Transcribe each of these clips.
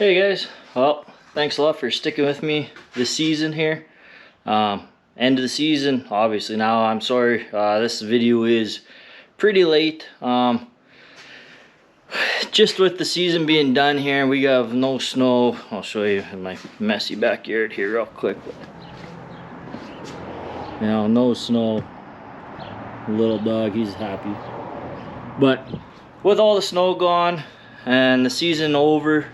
Hey guys, well, thanks a lot for sticking with me this season here. End of the season, obviously now. I'm sorry, this video is pretty late. Just with the season being done here, we have no snow. I'll show you in my messy backyard here real quick. You know, no snow. Little dog, he's happy. But with all the snow gone and the season over,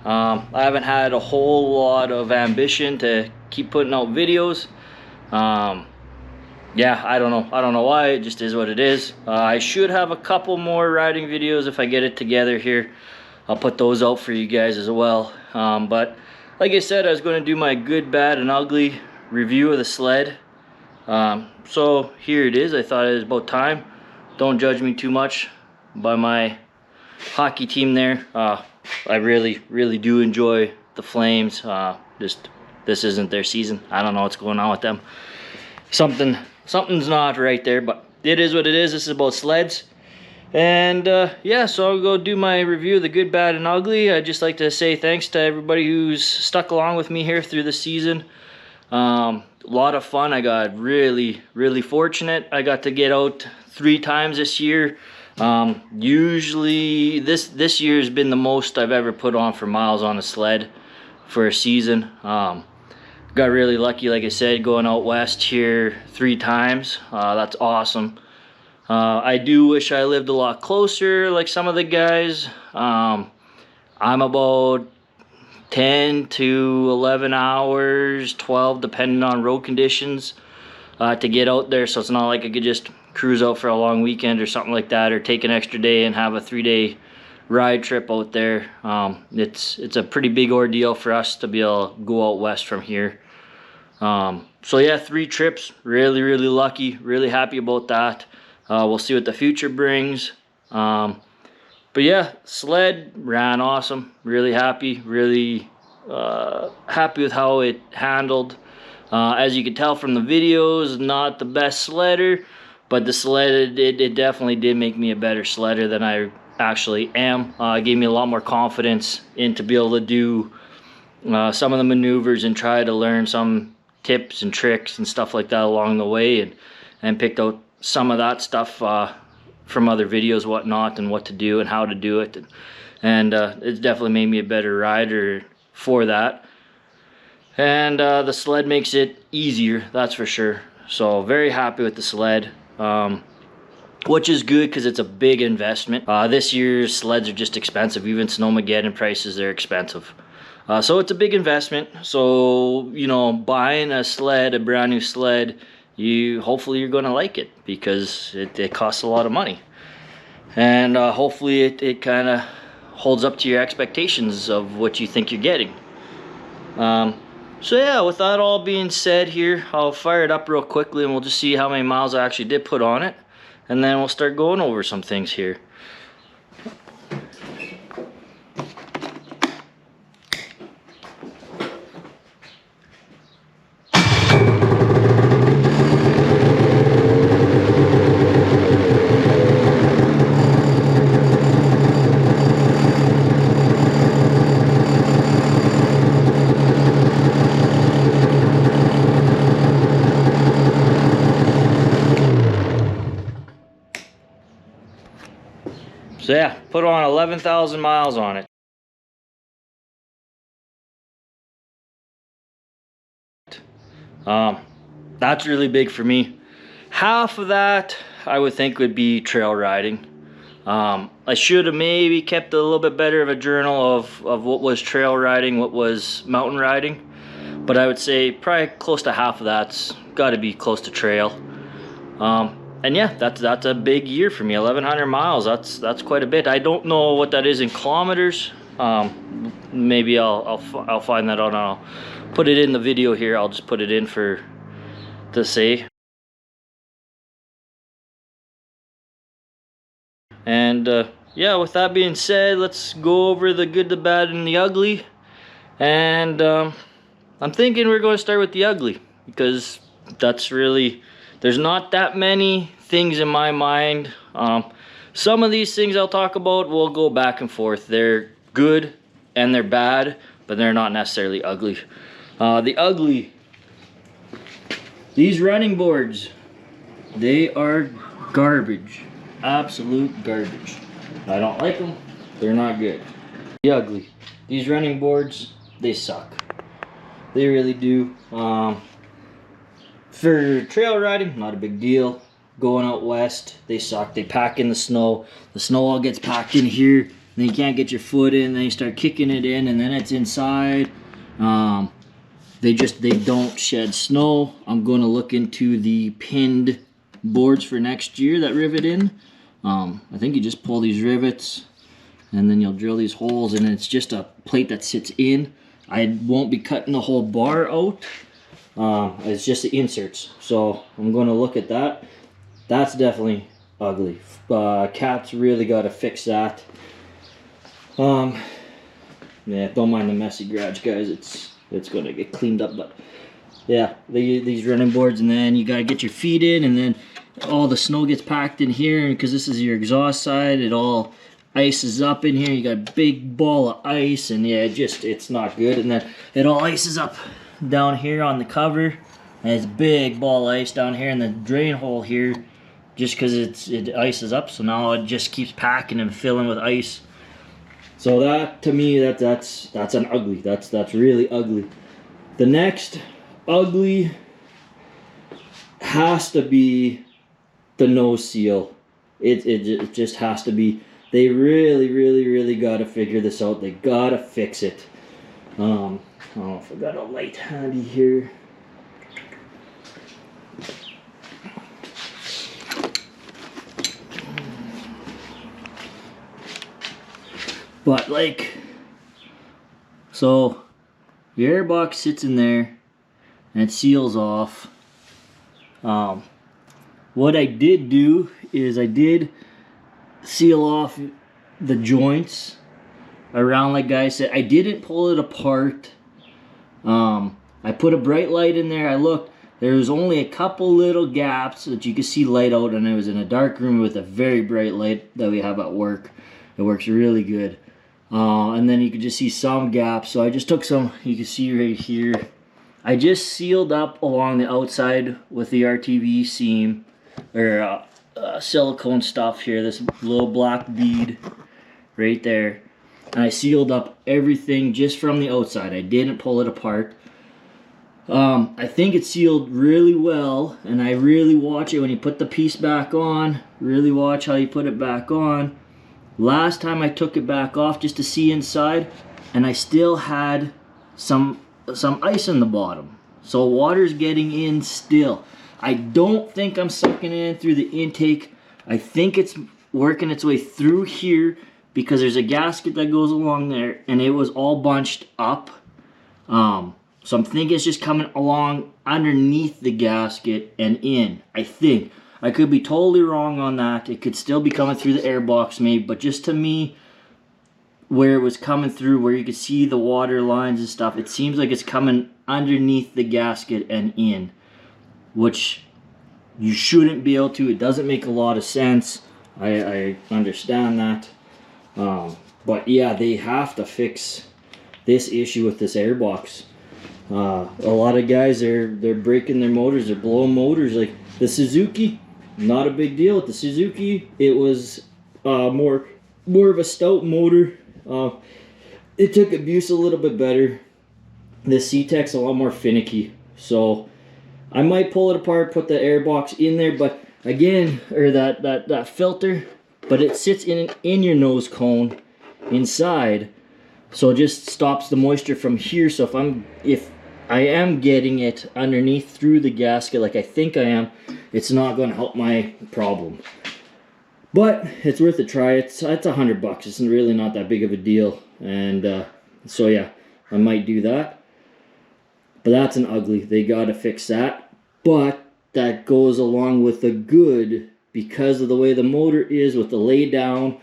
I haven't had a whole lot of ambition to keep putting out videos. Yeah, I don't know why. It just is what it is. I should have a couple more riding videos if I get it together here. I'll put those out for you guys as well. But like I said, I was going to do my good, bad, and ugly review of the sled. So here it is. I thought it was about time. Don't judge me too much by my hockey team there. I really do enjoy the Flames. Just this isn't their season. I don't know what's going on with them. Something's not right there, but it is what it is. This is about sleds. And yeah, so I'll go do my review of the good, bad, and ugly. I'd just like to say thanks to everybody who's stuck along with me here through the season. A lot of fun. I got really fortunate. I got to get out 3 times this year. Usually this year has been the most I've ever put on for miles on a sled for a season. Got really lucky, like I said, going out west here 3 times. That's awesome. I do wish I lived a lot closer like some of the guys. I'm about 10 to 11 hours, 12 depending on road conditions to get out there, so it's not like I could just cruise out for a long weekend or something like that, or take an extra day and have a 3-day ride trip out there. It's a pretty big ordeal for us to be able to go out west from here. So yeah, 3 trips, really lucky, really happy about that. We'll see what the future brings. But yeah, sled ran awesome, really happy happy with how it handled. As you can tell from the videos, not the best sledder, but the sled, it definitely did make me a better sledder than I actually am. It gave me a lot more confidence in to be able to do some of the maneuvers and try to learn some tips and tricks and stuff like that along the way, and picked out some of that stuff from other videos, whatnot, and what to do and how to do it. And it's definitely made me a better rider for that. And the sled makes it easier, that's for sure. So very happy with the sled. Which is good because it's a big investment. This year's sleds are just expensive. Even Snowmageddon prices, they're expensive. So it's a big investment. So, you know, buying a sled, a brand new sled, hopefully you're going to like it, because it costs a lot of money. And hopefully it kind of holds up to your expectations of what you think you're getting. So yeah, with that all being said here, I'll fire it up real quickly and we'll just see how many miles I actually did put on it. And then we'll start going over some things here. So yeah, put on 11,000 miles on it. That's really big for me. Half of that I would think would be trail riding. I should have maybe kept a little bit better of a journal of what was trail riding, what was mountain riding. But I would say probably close to half of that's got to be close to trail. And yeah, that's a big year for me. 1,100 miles. That's quite a bit. I don't know what that is in kilometers. Maybe I'll find that out and I'll put it in the video here. I'll just put it in to say. And yeah, with that being said, let's go over the good, the bad, and the ugly. And I'm thinking we're going to start with the ugly, because that's really, there's not that many things in my mind. Some of these things I'll talk about will go back and forth. They're good and they're bad, but they're not necessarily ugly. The ugly, these running boards, they are garbage. Absolute garbage. I don't like them. They're not good. The ugly, these running boards, they suck. They really do. For trail riding, not a big deal. Going out west, they suck. They pack in the snow. The snow all gets packed in here, and then you can't get your foot in. Then you start kicking it in, and then it's inside. They don't shed snow. I'm going to look into the pinned boards for next year that rivet in. I think you just pull these rivets, and then you'll drill these holes, and it's just a plate that sits in. I won't be cutting the whole bar out. It's just the inserts. So I'm going to look at that. That's definitely ugly. Cat's really got to fix that. Yeah, don't mind the messy garage, guys. It's going to get cleaned up, but yeah, these running boards, and then you got to get your feet in, and then all the snow gets packed in here, and because this is your exhaust side, it all ices up in here. You got a big ball of ice, and yeah, it's not good. And then it all ices up down here on the cover, and it's a big ball of ice down here in the drain hole here, just because it ices up. So now it just keeps packing and filling with ice. So that, to me, that's an ugly. That's really ugly. The next ugly has to be the nose seal. It just has to be. They really got to figure this out. They got to fix it. I don't know if I got a light handy here. But like, so the airbox sits in there and it seals off. What I did do is I did seal off the joints around, like guys said. I didn't pull it apart. I put a bright light in there. I looked, there was only a couple little gaps that you could see light out, and it was in a dark room with a very bright light that we have at work. It works really good. And then you could just see some gaps. So I just took some, you can see right here, I just sealed up along the outside with the RTV seam, or silicone stuff here, this little black bead right there. And I sealed up everything just from the outside. I didn't pull it apart. I think it sealed really well, and I really watch it when you put the piece back on. Really watch how you put it back on. Last time I took it back off just to see inside, and I still had some ice in the bottom. So water's getting in still. I don't think I'm sucking it in through the intake. I think it's working its way through here because there's a gasket that goes along there, and it was all bunched up. So I'm thinking it's just coming along underneath the gasket and in, I think. I could be totally wrong on that. It could still be coming through the airbox maybe, but just to me, where it was coming through, where you could see the water lines and stuff, it seems like it's coming underneath the gasket and in, which you shouldn't be able to. It doesn't make a lot of sense. I understand that. But yeah, they have to fix this issue with this airbox. A lot of guys, they're breaking their motors, they're blowing motors. Like the Suzuki, not a big deal with the Suzuki. It was more of a stout motor. It took abuse a little bit better. The C-Tech's a lot more finicky. So I might pull it apart, put the airbox in there, but again, or that filter, but it sits in your nose cone inside, so it just stops the moisture from here. So if I am getting it underneath through the gasket like I think I am, it's not going to help my problem. But it's worth a try. It's $100. It's really not that big of a deal, and so yeah, I might do that. But that's an ugly. They got to fix that. But that goes along with the good because of the way the motor is with the lay down.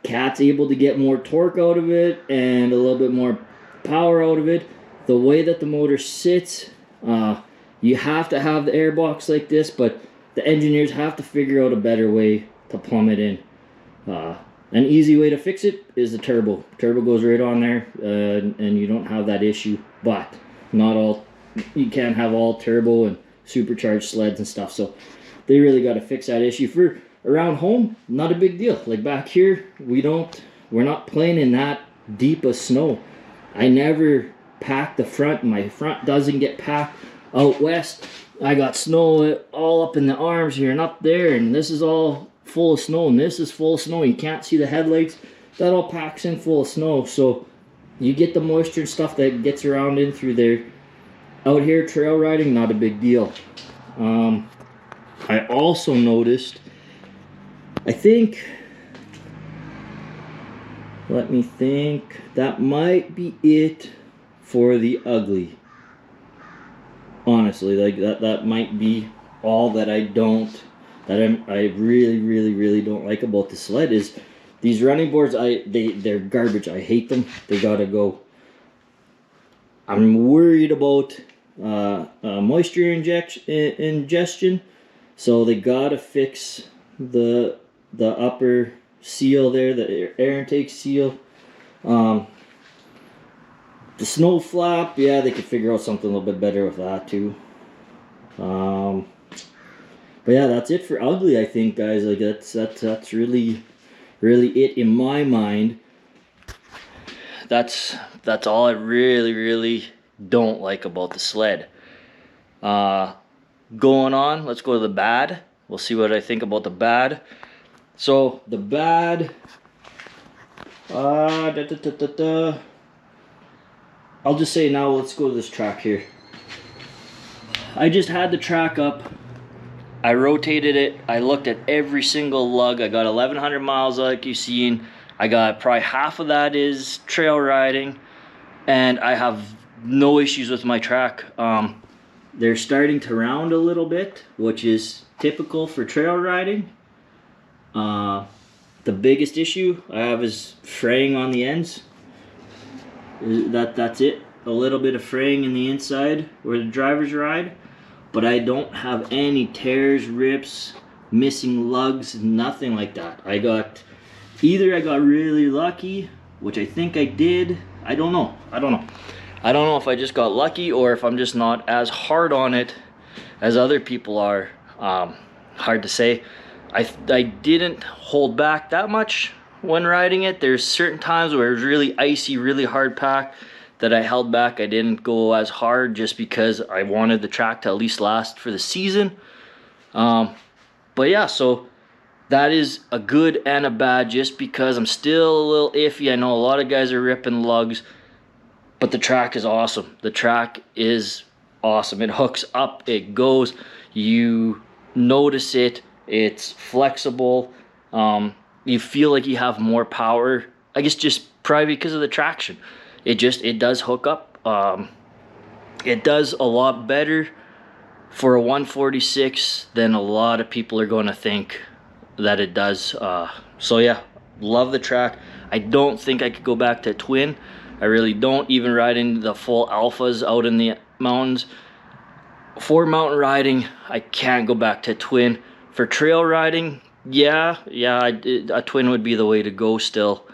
Cat's able to get more torque out of it and a little bit more power out of it. The way that the motor sits, you have to have the airbox like this, but the engineers have to figure out a better way to plumb it in. An easy way to fix it is the turbo. Turbo goes right on there, and you don't have that issue. But not all, you can't have all turbo and supercharged sleds and stuff. So they really got to fix that issue. For around home, not a big deal. Like back here, we're not playing in that deep of snow. I never pack the front. My front doesn't get packed. Out west, I got snow all up in the arms here and up there, and this is all full of snow, and this is full of snow. You can't see the headlights. That all packs in full of snow, so you get the moisture and stuff that gets around in through there. Out here, trail riding, not a big deal. I also noticed, I think, let me think, that might be it for the ugly. Honestly, like that might be all that I really don't like about the sled is these running boards. They're garbage. I hate them. They gotta go. I'm worried about moisture ingestion, so they gotta fix the upper seal there, the air intake seal. The snow flap, yeah, they could figure out something a little bit better with that too. But yeah, that's it for ugly, I think, guys. Like that's really it in my mind. That's all I really don't like about the sled. Going on, let's go to the bad. We'll see what I think about the bad. So the bad, I'll just say now, let's go to this track here. I just had the track up. I rotated it. I looked at every single lug. I got 1,100 miles like you've seen. I got probably half of that is trail riding. And I have no issues with my track. They're starting to round a little bit, which is typical for trail riding. The biggest issue I have is fraying on the ends. That's it. A little bit of fraying in the inside where the drivers ride, but I don't have any tears, rips, missing lugs, nothing like that. I got really lucky, which I think I did. I don't know if I just got lucky or if I'm just not as hard on it as other people are. Hard to say. I didn't hold back that much when riding it. There's certain times where it was really icy, really hard pack that I held back. I didn't go as hard just because I wanted the track to at least last for the season. But yeah, so that is a good and a bad, just because I'm still a little iffy. I know a lot of guys are ripping lugs, but the track is awesome. The track is awesome. It hooks up, it goes, you notice it, it's flexible. You feel like you have more power, I guess, just probably because of the traction. It does hook up. It does a lot better for a 146 than a lot of people are going to think that it does. So yeah, love the track. I don't think I could go back to twin. I really don't. Even riding the full alphas out in the mountains, for mountain riding, I can't go back to twin. For trail riding, yeah, a twin would be the way to go still.